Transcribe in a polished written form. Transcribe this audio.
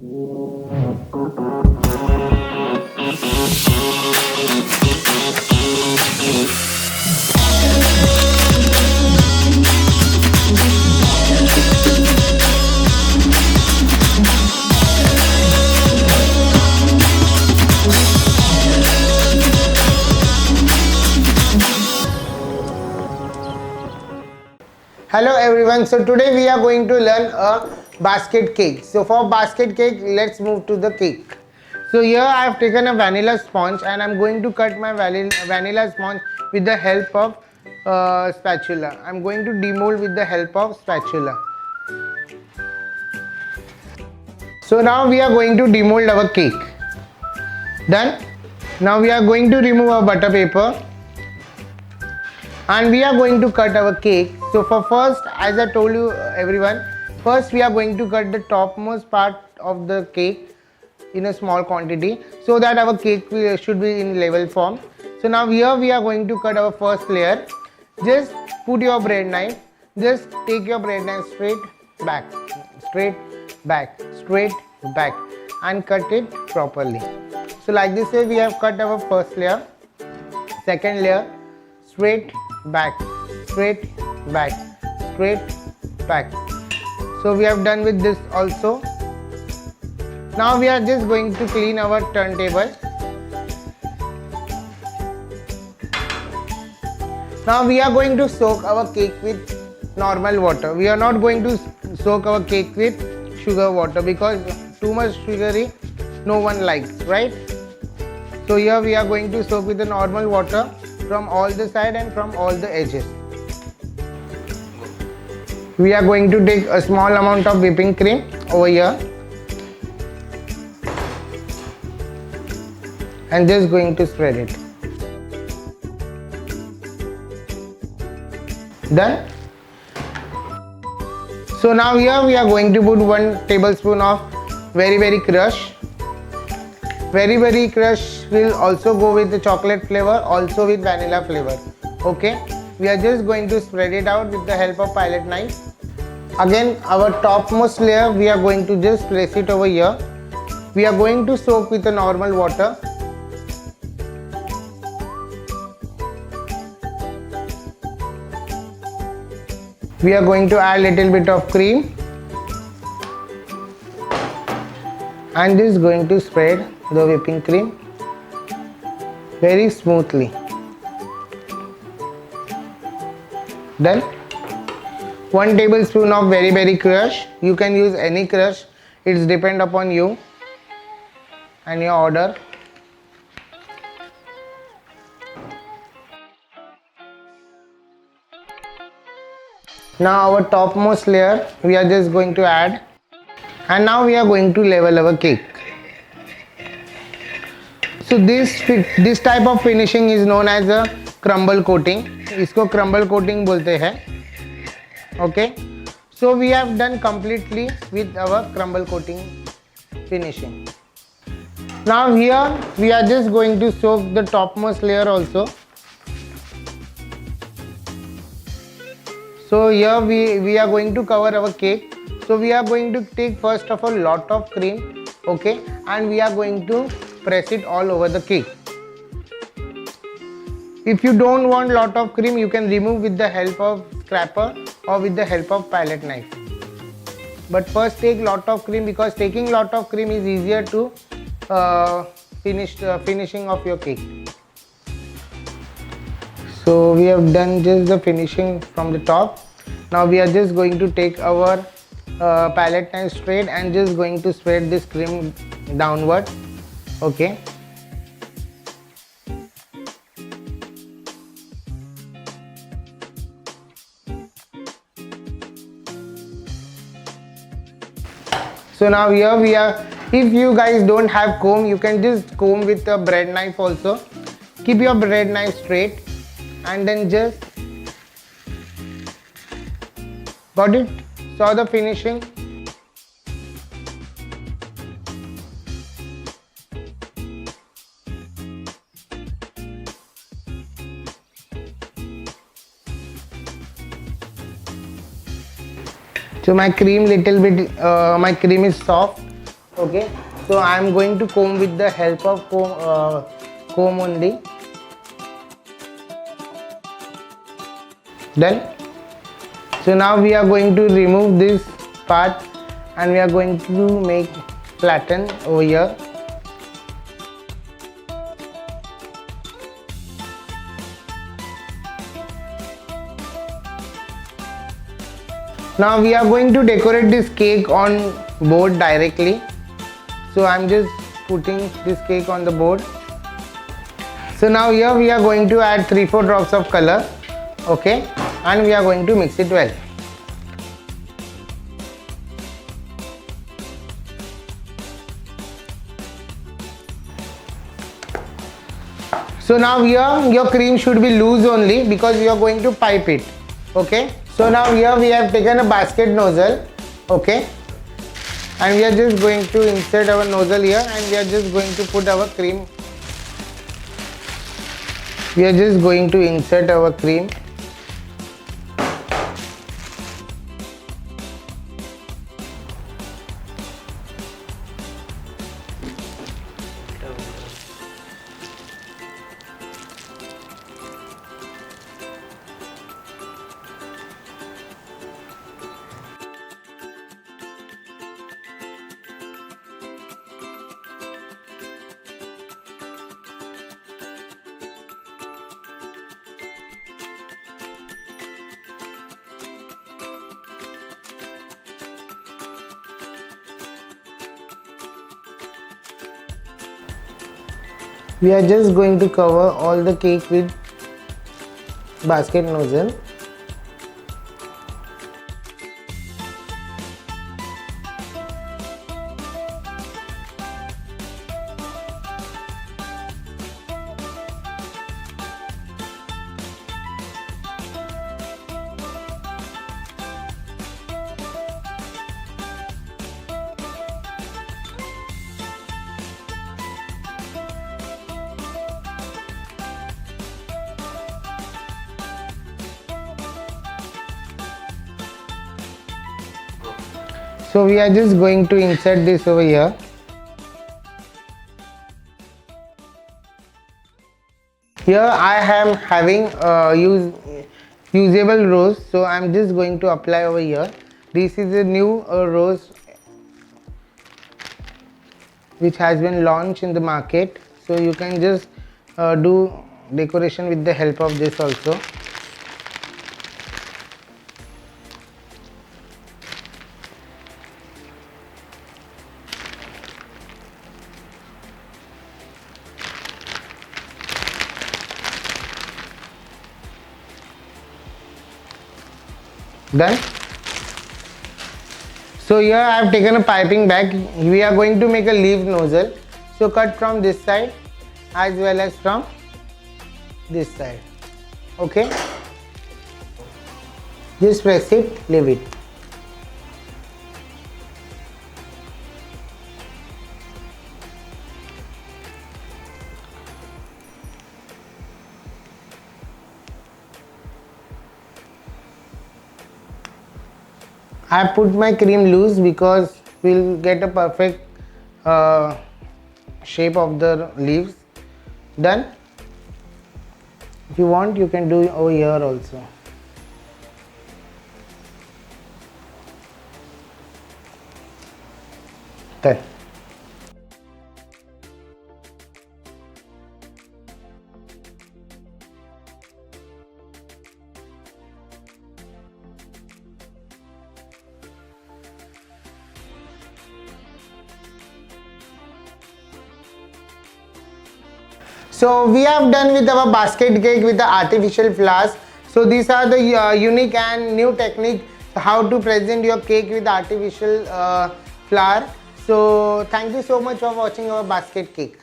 Hello everyone, so today we are going to learn a basket cake. So for basket cake, let's move to the cake. So here I have taken a vanilla sponge and I'm going to cut my vanilla sponge with the help of spatula. I'm going to demold with the help of spatula. So now we are going to demold our cake. Done. Now we are going to remove our butter paper and we are going to cut our cake. So for first, as I told you everyone, first we are going to cut the topmost part of the cake in a small quantity so that our cake should be in level form. So now here we are going to cut our first layer. Just put your bread knife, just take your bread knife straight back, straight back, straight back and cut it properly. So like this way we have cut our first layer. Second layer, straight back, straight back, straight back. So we have done with this also. Now we are just going to clean our turntable. Now we are going to soak our cake with normal water. We are not going to soak our cake with sugar water because too much sugary no one likes, right? So here we are going to soak with the normal water from all the side and from all the edges. We are going to take a small amount of whipping cream over here and just going to spread it. Done. So now here we are going to put 1 tablespoon of very crush. Very crush will also go with the chocolate flavor, also with vanilla flavor. Okay, we are just going to spread it out with the help of palette knife. Again, our topmost layer we are going to just place it over here. We are going to soak with the normal water. We are going to add little bit of cream and just going to spread the whipping cream very smoothly. Done. 1 tablespoon of very crush. You can use any crush. It's depend upon you and your order. Now our topmost layer we are just going to add, and now we are going to level our cake. So this type of finishing is known as a crumble coating. इसको crumble coating बोलते हैं. Okay. So we have done completely with our crumble coating finishing. Now here we are just going to soak the topmost layer also. So here we are going to cover our cake. So we are going to take first of all lot of cream, okay, and we are going to press it all over the cake. If you don't want lot of cream, you can remove with the help of scraper or with the help of palette knife. But first take lot of cream because taking lot of cream is easier to finishing of your cake. So we have done just the finishing from the top. Now we are just going to take our palette knife straight and just going to spread this cream downward. Okay. So now here we are. If you guys don't have comb, you can just comb with a bread knife also. Keep your bread knife straight and then just got it. Saw the finishing. So my cream little bit, my cream is soft. Okay, so I am going to comb with the help of comb only. Done. So now we are going to remove this part and we are going to make flatten over here. Now we are going to decorate this cake on board directly. So I'm just putting this cake on the board. So now here we are going to add 3-4 drops of color. Okay, and we are going to mix it well. So now here your cream should be loose only because you are going to pipe it. Okay, so now here we have taken a basket nozzle. Okay, and we are just going to insert our nozzle here and we are just going to put our cream. We are just going to insert our cream. We are just going to cover all the cake with basket nozzle. So we are just going to insert this over here. Here I am having usable rose, so I am just going to apply over here. This is a new rose which has been launched in the market, so you can just do decoration with the help of this also. Done. So here I have taken a piping bag. We are going to make a leaf nozzle. So cut from this side as well as from this side. Okay. Just press it, leave it. I put my cream loose because we'll get a perfect shape of the leaves. Done. If you want, you can do over here also. Done. So we have done with our basket cake with the artificial flowers. So these are the unique and new technique how to present your cake with artificial flower. So thank you so much for watching our basket cake.